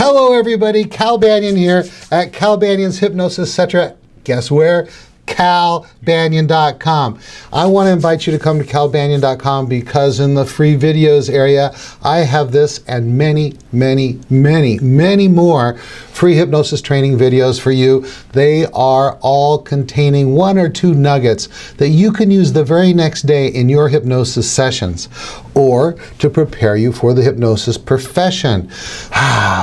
Hello everybody, Cal Banyan here at Cal Banyan's Hypnosis, etc. Guess where? CalBanyan.com. I want to invite you to come to CalBanyan.com because in the free videos area, I have this and many more free hypnosis training videos for you. They are all containing 1 or 2 nuggets that you can use the very next day in your hypnosis sessions or to prepare you for the hypnosis profession.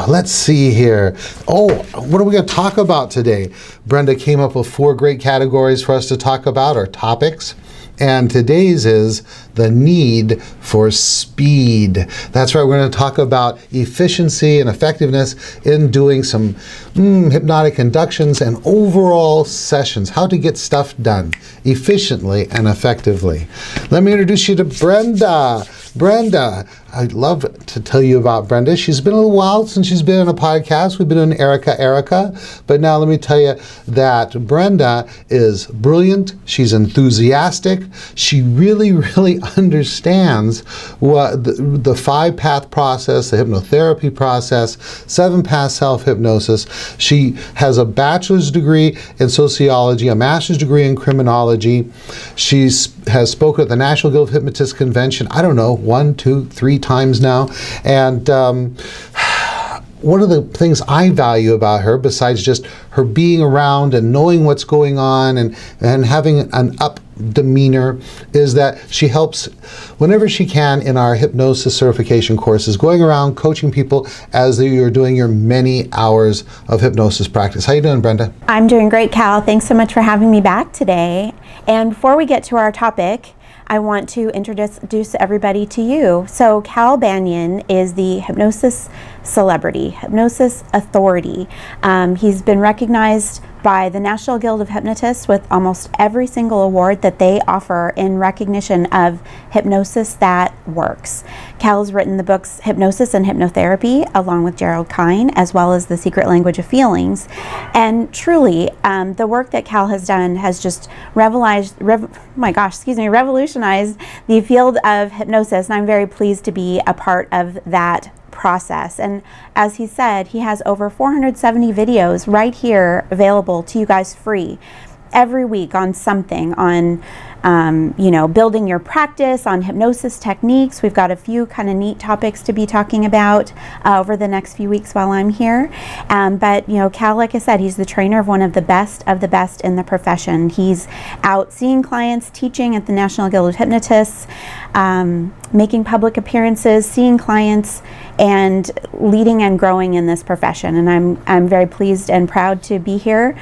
Let's see here. Oh, what are we going to talk about today? Brenda came up with 4 great categories for us to talk about, or topics. And today's is the need for speed. That's right, we're going to talk about efficiency and effectiveness in doing some hypnotic inductions and overall sessions, how to get stuff done efficiently and effectively. Let me introduce you to Brenda. Brenda, I'd love to tell you about Brenda. She's been a little while since she's been on a podcast. We've been doing Erica. But now let me tell you that Brenda is brilliant. She's enthusiastic. She really understands what the 5-path process, the hypnotherapy process, 7-path self-hypnosis. She has a bachelor's degree in sociology, a master's degree in criminology. She has spoken at the National Guild of Hypnotists Convention, I don't know, 1, 2, 3 times now. And one of the things I value about her, besides just her being around and knowing what's going on and having an up demeanor, is that she helps whenever she can in our hypnosis certification courses, going around coaching people as you're doing your many hours of hypnosis practice. How you doing, Brenda? I'm doing great, Cal. Thanks so much for having me back today. And before we get to our topic, I want to introduce everybody to you. So Cal Banyan is the hypnosis celebrity, hypnosis authority. He's been recognized by the National Guild of Hypnotists with almost every single award that they offer in recognition of hypnosis that works. Cal has written the books Hypnosis and Hypnotherapy along with Gerald Kine, as well as The Secret Language of Feelings. And truly, the work that Cal has done has just revolutionized the field of hypnosis, and I'm very pleased to be a part of that process. And as he said, he has over 470 videos right here available to you guys free every week on something, on building your practice, on hypnosis techniques. We've got a few kind of neat topics to be talking about over the next few weeks while I'm here. But Cal, like I said, he's the trainer of one of the best in the profession. He's out seeing clients, teaching at the National Guild of Hypnotists, making public appearances, seeing clients, and leading and growing in this profession. And I'm very pleased and proud to be here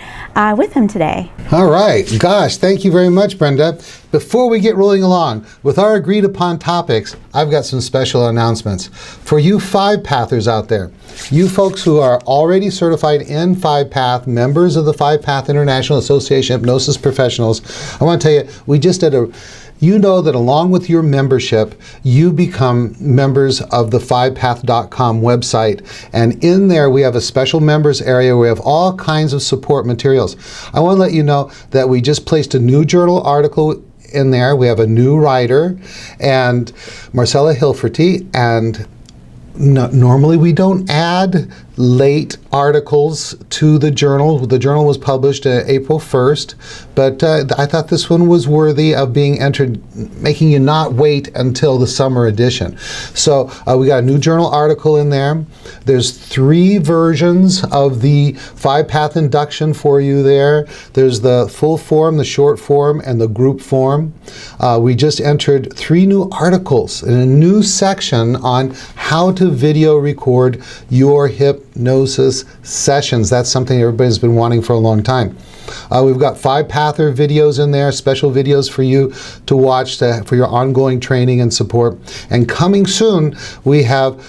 with him today. All right. Gosh, thank you very much, Brenda. Before we get rolling along with our agreed upon topics, I've got some special announcements. For you 5-pathers out there, you folks who are already certified in 5-path, members of the 5-path International Association of Hypnosis Professionals, I want to tell you, we just did you know that along with your membership, you become members of the 5path.com website. And in there, we have a special members area where we have all kinds of support materials. I want to let you know that we just placed a new journal article in there. We have a new writer, and Marcella Hilferty, and normally we don't add late articles to the journal. The journal was published April 1st, but I thought this one was worthy of being entered, making you not wait until the summer edition. So we got a new journal article in there. There's 3 versions of the 5-path induction for you there. There's the full form, the short form, and the group form. We just entered 3 new articles in a new section on how to video record your hypnosis sessions. That's something everybody's been wanting for a long time. We've got 5-pather videos in there, special videos for you to watch for your ongoing training and support. And coming soon, we have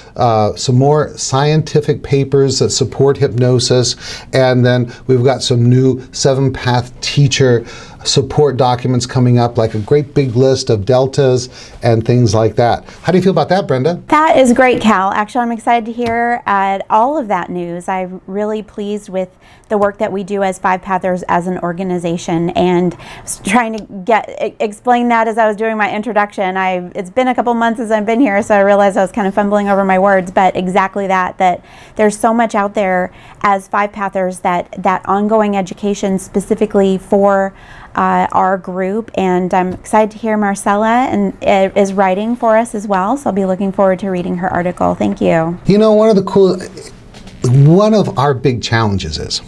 some more scientific papers that support hypnosis. And then we've got some new 7-path teacher support documents coming up, like a great big list of deltas and things like that. How do you feel about that, Brenda? That is great, Cal. Actually, I'm excited to hear all of that news. I'm really pleased with the work that we do as 5-pathers as an organization, and trying to explain that as I was doing my introduction. It's been a couple months since I've been here, so I realized I was kind of fumbling over my words, but exactly that there's so much out there as five-pathers, that ongoing education specifically for our group, and I'm excited to hear Marcella is writing for us as well, so I'll be looking forward to reading her article. Thank you. You know, one of our big challenges is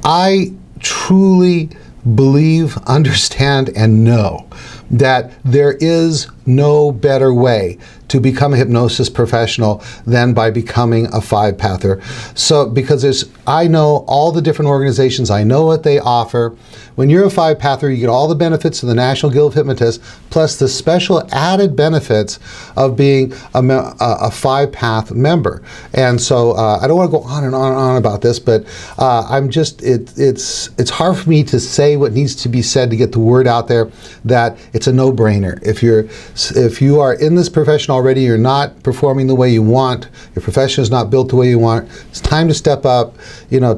I truly believe, understand, and know that there is no better way to become a hypnosis professional than by becoming a five-pather. So, because I know all the different organizations, I know what they offer. When you're a five-pather, you get all the benefits of the National Guild of Hypnotists, plus the special added benefits of being a five-path member. And so I don't want to go on and on and on about this, but it's hard for me to say what needs to be said to get the word out there that it's a no-brainer. If you are in this profession already, you're not performing the way you want, your profession is not built the way you want, it's time to step up,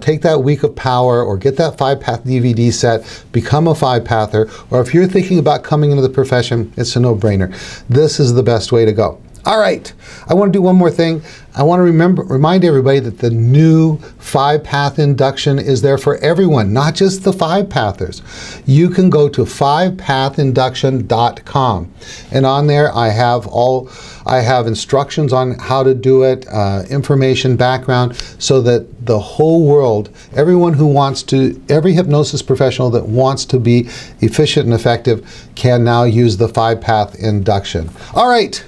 take that week of power or get that five-path DVD set, become a five-pather, or if you're thinking about coming into the profession, it's a no-brainer. This is the best way to go. All right, I want to do one more thing. I want to remind everybody that the new five-path induction is there for everyone, not just the five-pathers. You can go to fivepathinduction.com, and on there I have instructions on how to do it, information, background, so that the whole world, every hypnosis professional that wants to be efficient and effective can now use the five-path induction. All right.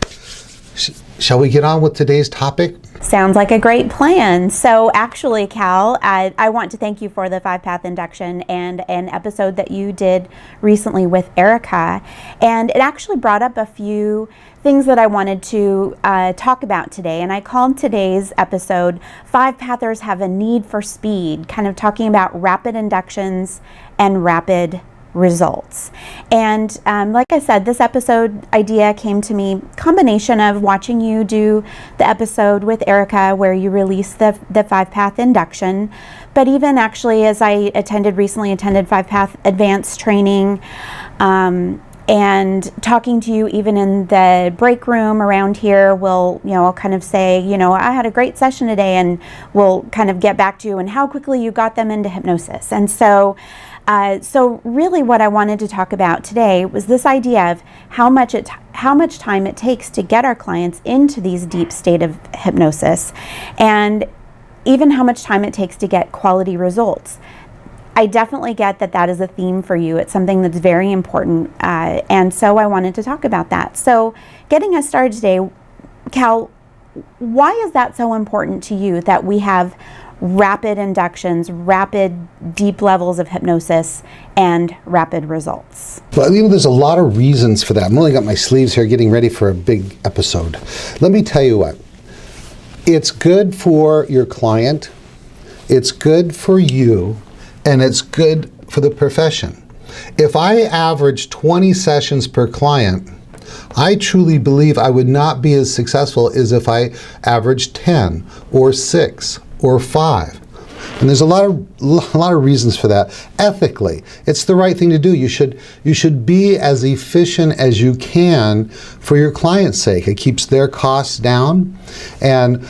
Shall we get on with today's topic? Sounds like a great plan. So actually, Cal, I want to thank you for the five-path induction and an episode that you did recently with Erica. And it actually brought up a few things that I wanted to talk about today. And I called today's episode, Five-Pathers Have a Need for Speed, kind of talking about rapid inductions and rapid results. And like I said, this episode idea came to me, combination of watching you do the episode with Erica where you released the five-path induction, but even actually as I recently attended five-path advanced training, and talking to you even in the break room around here, I'll kind of say, I had a great session today, and we'll kind of get back to you and how quickly you got them into hypnosis. And so really what I wanted to talk about today was this idea of how much time it takes to get our clients into these deep state of hypnosis, and even how much time it takes to get quality results. I definitely get that is a theme for you. It's something that's very important, and so I wanted to talk about that. So getting us started today, Cal, why is that so important to you that we have rapid inductions, rapid deep levels of hypnosis, and rapid results? Well, there's a lot of reasons for that. I've only got my sleeves here getting ready for a big episode. Let me tell you what. It's good for your client, it's good for you, and it's good for the profession. If I average 20 sessions per client, I truly believe I would not be as successful as if I averaged 10 or 6 or 5. And there's a lot of reasons for that. Ethically, it's the right thing to do. You should be as efficient as you can for your client's sake. It keeps their costs down, and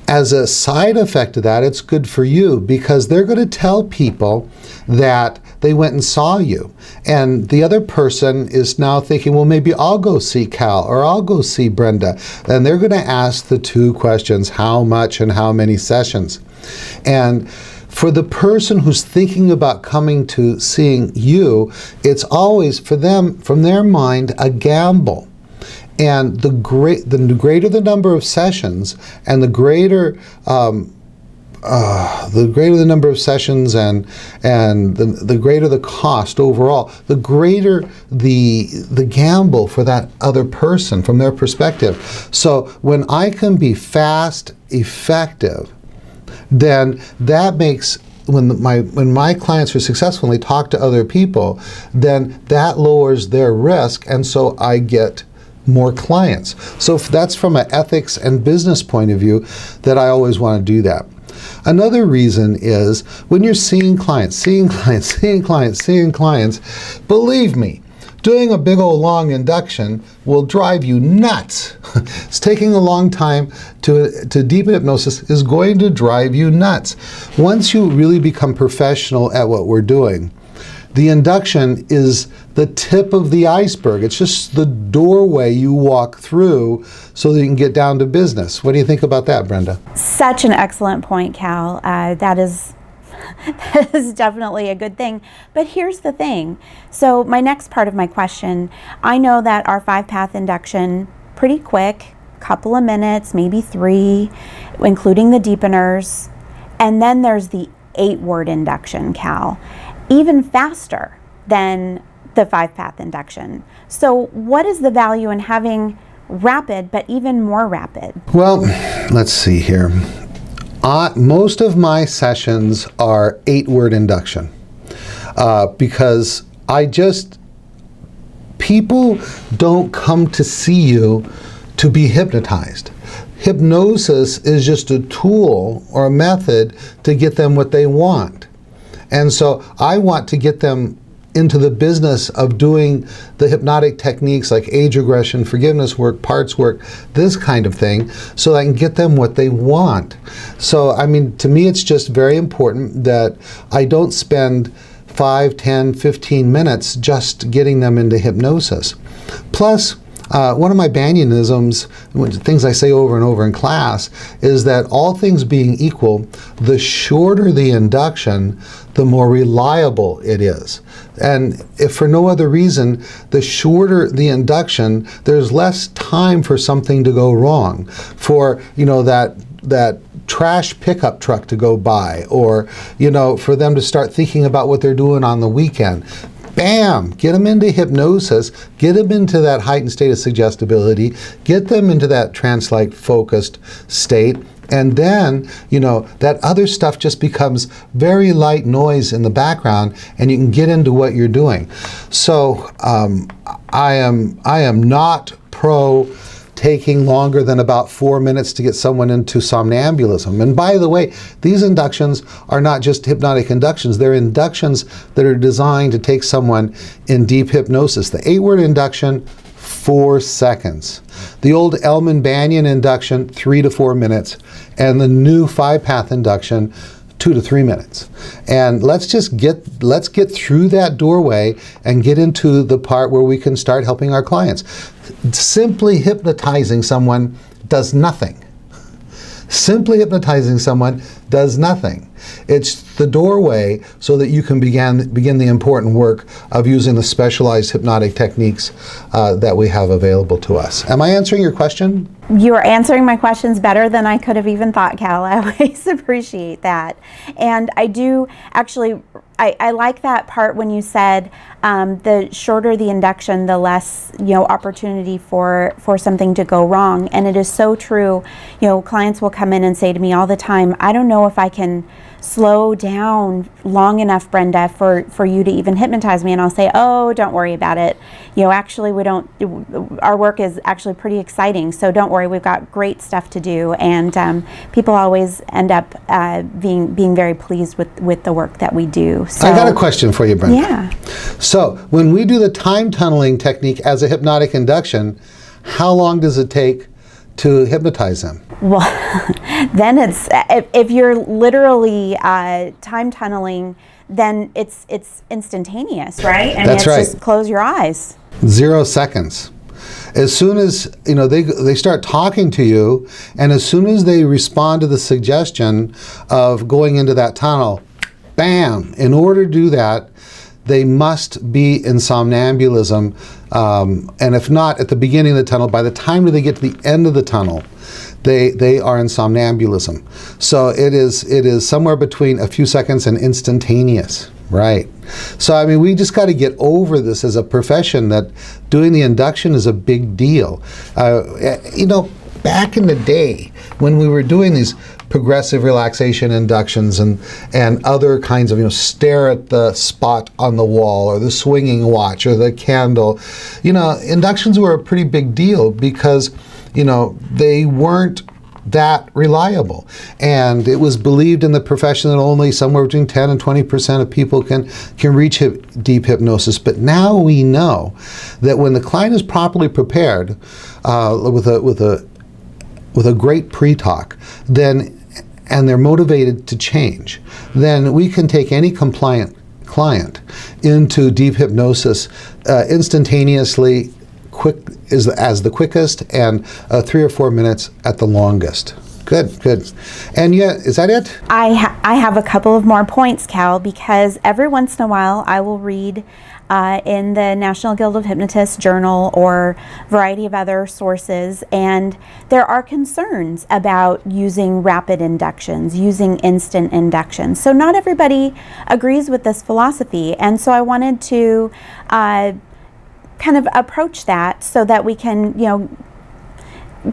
as a side effect of that, it's good for you because they're going to tell people that they went and saw you. And the other person is now thinking, well, maybe I'll go see Cal or I'll go see Brenda. And they're going to ask the two questions, how much and how many sessions. And for the person who's thinking about coming to seeing you, it's always for them, from their mind, a gamble. And the greater the number of sessions, and the greater the number of sessions, and the greater the cost overall, the greater the gamble for that other person from their perspective. So when I can be fast, effective, then that makes, when my clients are successful and they talk to other people, then that lowers their risk, and so I get more clients. So that's from an ethics and business point of view that I always want to do that. Another reason is when you're seeing clients, believe me, doing a big old long induction will drive you nuts. It's taking a long time to deepen hypnosis is going to drive you nuts. Once you really become professional at what we're doing, the induction is the tip of the iceberg. It's just the doorway you walk through so that you can get down to business. What do you think about that, Brenda? Such an excellent point, Cal. That is definitely a good thing. But here's the thing. So my next part of my question, I know that our 5-path induction, pretty quick, couple of minutes, maybe 3, including the deepeners. And then there's the 8-word induction, Cal, even faster than the 5-path induction. So what is the value in having rapid, but even more rapid? Well, let's see here. Most of my sessions are 8-word induction because people don't come to see you to be hypnotized. Hypnosis is just a tool or a method to get them what they want. And so I want to get them into the business of doing the hypnotic techniques like age regression, forgiveness work, parts work, this kind of thing, so I can get them what they want. So, I mean, to me, it's just very important that I don't spend 5, 10, 15 minutes just getting them into hypnosis. Plus, one of my Banyanisms, things I say over and over in class, is that all things being equal, the shorter the induction, the more reliable it is. And if for no other reason, the shorter the induction, there's less time for something to go wrong. For, that trash pickup truck to go by, or, for them to start thinking about what they're doing on the weekend. Bam! Get them into hypnosis, get them into that heightened state of suggestibility, get them into that trance-like focused state, and then, that other stuff just becomes very light noise in the background, and you can get into what you're doing. So I am not pro taking longer than about 4 minutes to get someone into somnambulism. And by the way, these inductions are not just hypnotic inductions, they're inductions that are designed to take someone in deep hypnosis. The 8-word induction, 4 seconds. The old Elman Banyan induction, 3 to 4 minutes. And the new 5-path induction, 2 to 3 minutes. And let's get through that doorway and get into the part where we can start helping our clients. Simply hypnotizing someone does nothing. Simply hypnotizing someone does nothing. It's the doorway so that you can begin the important work of using the specialized hypnotic techniques that we have available to us. Am I answering your question? You are answering my questions better than I could have even thought, Cal. I always appreciate that. And I do actually, I like that part when you said the shorter the induction, the less opportunity for something to go wrong. And it is so true. Clients will come in and say to me all the time, I don't know if I can slow down long enough, Brenda, for you to even hypnotize me. And I'll say, oh, don't worry about it. Actually, our work is actually pretty exciting. So don't worry, we've got great stuff to do. And people always end up being very pleased with the work that we do. So, I got a question for you, Brenda. Yeah. So when we do the time tunneling technique as a hypnotic induction, how long does it take to hypnotize them? Well, then if you're literally time tunneling, then it's instantaneous, right? That's right. Just close your eyes. 0 seconds. As soon as they start talking to you, and as soon as they respond to the suggestion of going into that tunnel, bam! In order to do that, they must be in somnambulism, and if not at the beginning of the tunnel, by the time that they get to the end of the tunnel, they are in somnambulism. So it is somewhere between a few seconds and instantaneous, right? So I mean, we just got to get over this as a profession, that doing the induction is a big deal. Back in the day when we were doing these progressive relaxation inductions and other kinds of, stare at the spot on the wall or the swinging watch or the candle, inductions were a pretty big deal because, they weren't that reliable. And it was believed in the profession that only somewhere between 10 and 20% of people can reach deep hypnosis. But now we know that when the client is properly prepared with a great pre-talk, then and they're motivated to change, then we can take any compliant client into deep hypnosis instantaneously, quick as the quickest, and 3 or 4 minutes at the longest. Good. And yeah, is that it? I have a couple of more points, Cal, because every once in a while I will read in the National Guild of Hypnotists journal or variety of other sources, and there are concerns about using rapid inductions, using instant inductions. So not everybody agrees with this philosophy, and so I wanted to kind of approach that so that we can,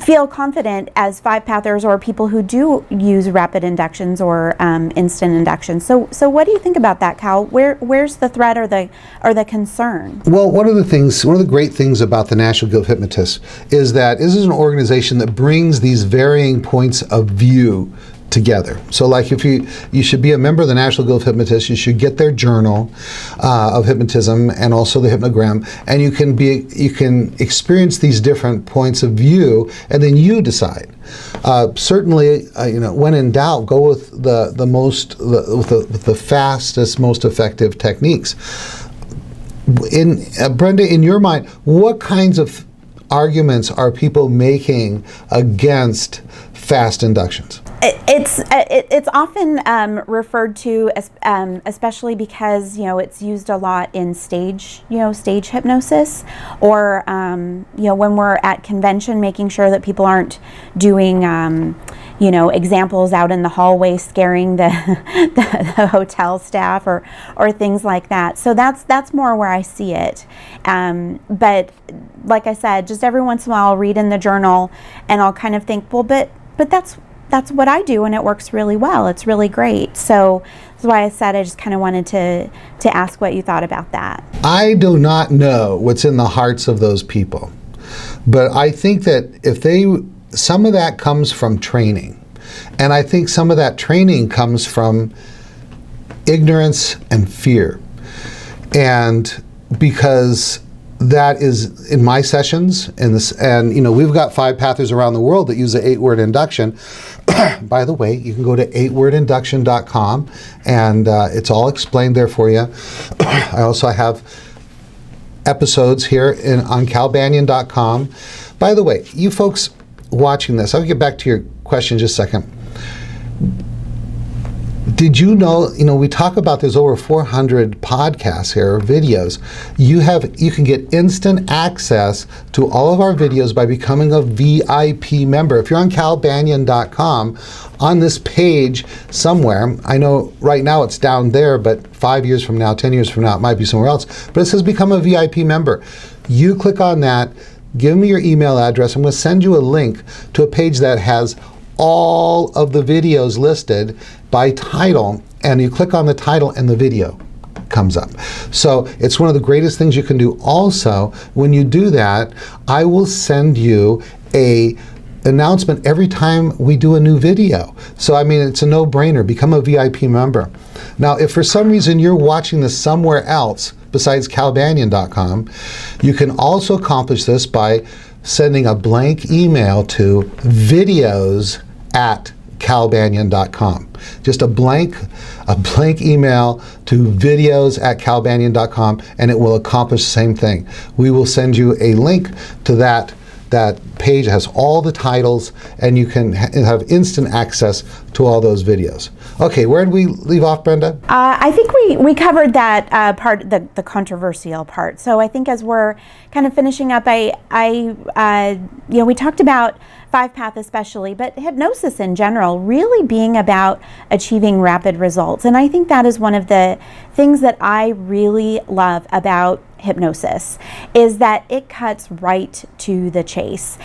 feel confident as five-pathers or people who do use rapid inductions or instant inductions. So what do you think about that, Cal? Where's the threat or the concern? Well, one of the great things about the National Guild of Hypnotists is that this is an organization that brings these varying points of view together. So like if you should be a member of the National Guild of Hypnotists, you should get their journal of hypnotism and also the hypnogram, and you can experience these different points of view, and then you decide. Certainly, when in doubt, go with the fastest, most effective techniques. Brenda, in your mind, what kinds of arguments are people making against fast inductions? It's often referred to as, especially because it's used a lot in stage hypnosis, or when we're at convention, making sure that people aren't doing examples out in the hallway scaring the hotel staff or things like that. So that's more where I see it. But like I said, just every once in a while I'll read in the journal and I'll kind of think, well, but that's what I do, and it works really well. It's really great. So that's why I said I just kind of wanted to ask what you thought about that. I do not know what's in the hearts of those people, but I think that some of that comes from training, and I think some of that training comes from ignorance and fear, and because that is in my sessions, and we've got 5-pathers around the world that use the 8-word induction. By the way, you can go to 8wordinduction.com, and it's all explained there for you. I also have episodes here on calbanyan.com. By the way, you folks watching this, I'll get back to your question in just a second. Did you know, we talk about there's over 400 podcasts here, or videos. You can get instant access to all of our videos by becoming a VIP member. If you're on calbanyan.com, on this page somewhere, I know right now it's down there, but 5 years from now, 10 years from now, it might be somewhere else, but it says become a VIP member. You click on that, give me your email address, I'm going to send you a link to a page that has all of the videos listed by title, and you click on the title and the video comes up. So it's one of the greatest things you can do. Also, when you do that, I will send you a announcement every time we do a new video. So it's a no-brainer. Become a VIP member. Now, if for some reason you're watching this somewhere else besides calbanyan.com, you can also accomplish this by sending a blank email to videos@calbanyan.com. Just a blank email to videos@calbanyan.com, and it will accomplish the same thing. We will send you a link to that page. It has all the titles, and you can have instant access to all those videos. Okay, where did we leave off, Brenda? I think we covered that part, the controversial part. So I think as we're kind of finishing up, we talked about 5-path especially, but hypnosis in general really being about achieving rapid results. And I think that is one of the things that I really love about hypnosis, is that it cuts right to the chase.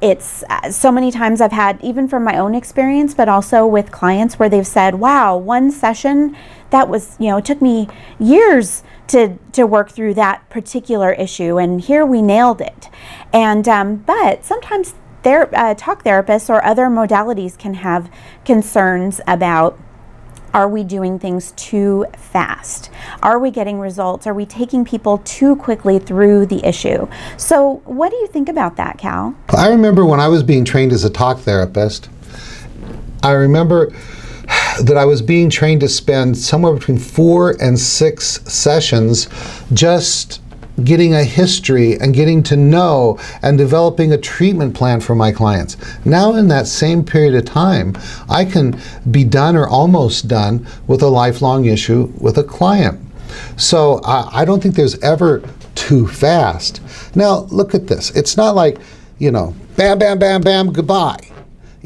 It's so many times I've had, even from my own experience, but also with clients, where they've said, wow, one session that was, it took me years to work through that particular issue, and here we nailed it. And but sometimes talk therapists or other modalities can have concerns about, are we doing things too fast? Are we getting results? Are we taking people too quickly through the issue? So what do you think about that, Cal? I remember when I was being trained as a talk therapist, I remember that I was being trained to spend somewhere between 4 and 6 sessions just getting a history and getting to know and developing a treatment plan for my clients. Now in that same period of time, I can be done or almost done with a lifelong issue with a client. So I don't think there's ever too fast. Now look at this. It's not like, bam, bam, bam, bam, goodbye.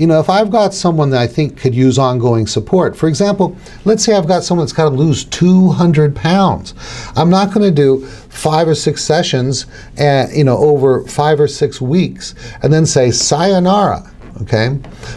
If I've got someone that I think could use ongoing support, for example, let's say I've got someone that's got to lose 200 pounds. I'm not going to do 5 or 6 sessions over 5 or 6 weeks and then say sayonara. Okay?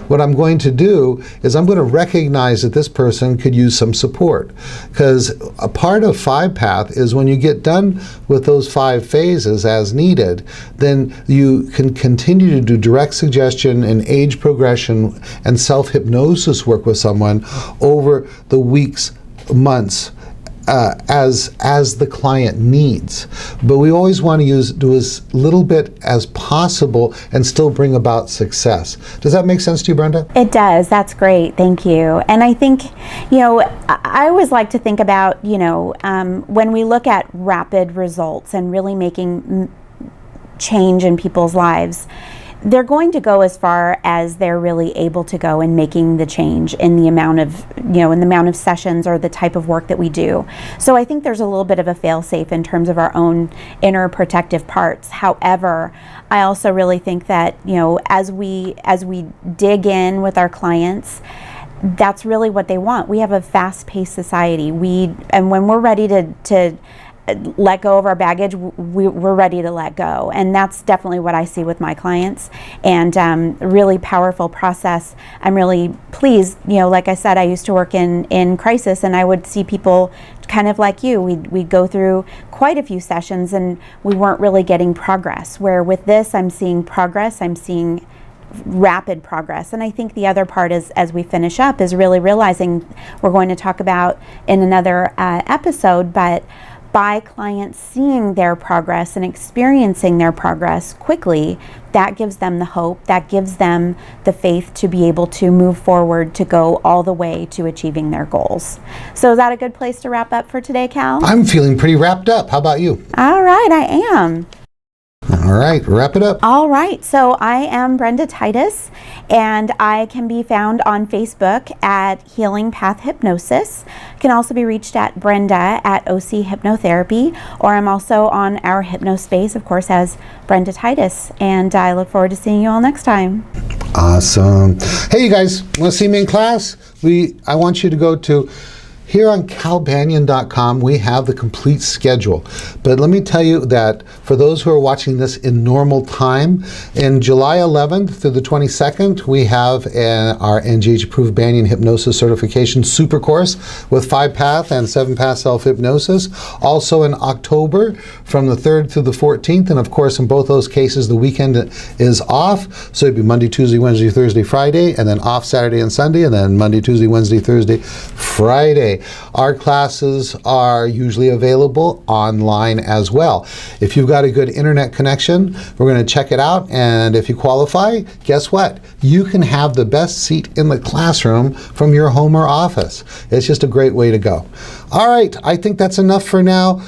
What I'm going to do is I'm going to recognize that this person could use some support. Because a part of 5-Path is when you get done with those 5 phases as needed, then you can continue to do direct suggestion and age progression and self-hypnosis work with someone over the weeks, months, as the client needs. But we always want to do as little bit as possible and still bring about success. Does that make sense to you, Brenda? It does. That's great. Thank you. And I think, I always like to think about, when we look at rapid results and really making change in people's lives, they're going to go as far as they're really able to go in making the change in the amount of sessions or the type of work that we do. So I think there's a little bit of a fail-safe in terms of our own inner protective parts. However, I also really think that, as we dig in with our clients, that's really what they want. We have a fast-paced society. And when we're ready to let go of our baggage, we're ready to let go. And that's definitely what I see with my clients. And really powerful process. I'm really pleased. Like I said, I used to work in crisis, and I would see people kind of like you. We'd go through quite a few sessions and we weren't really getting progress. Where with this, I'm seeing progress. I'm seeing rapid progress. And I think the other part is, as we finish up, is really realizing, we're going to talk about in another episode, but by clients seeing their progress and experiencing their progress quickly, that gives them the hope, that gives them the faith to be able to move forward, to go all the way to achieving their goals. So is that a good place to wrap up for today, Cal? I'm feeling pretty wrapped up. How about you? All right, I am. All right, wrap it up. All right, so I am Brenda Titus, and I can be found on Facebook at Healing Path Hypnosis. Can also be reached at Brenda at OC Hypnotherapy, or I'm also on our Hypnospace, of course, as Brenda Titus, and I look forward to seeing you all next time. Awesome. Hey, you guys, want to see me in class? I want you to go to here on calbanyan.com. We have the complete schedule. But let me tell you that for those who are watching this in normal time, in July 11th through the 22nd, we have our NGH approved Banyan Hypnosis Certification Super Course with 5-Path and 7-Path Self-Hypnosis. Also in October from the 3rd through the 14th. And of course, in both those cases, the weekend is off. So it'd be Monday, Tuesday, Wednesday, Thursday, Friday, and then off Saturday and Sunday, and then Monday, Tuesday, Wednesday, Thursday, Friday. Our classes are usually available online as well. If you've got a good internet connection, we're going to check it out, and if you qualify, guess what? You can have the best seat in the classroom from your home or office. It's just a great way to go. All right, I think that's enough for now.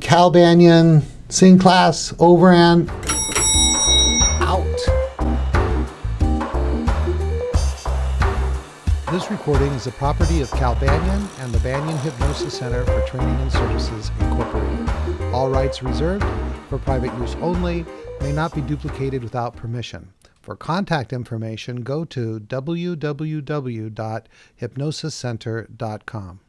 Cal Banyan, seeing class, over and out. This recording is the property of Cal Banyan and the Banyan Hypnosis Center for Training and Services, Incorporated. All rights reserved, for private use only, may not be duplicated without permission. For contact information, go to www.hypnosiscenter.com.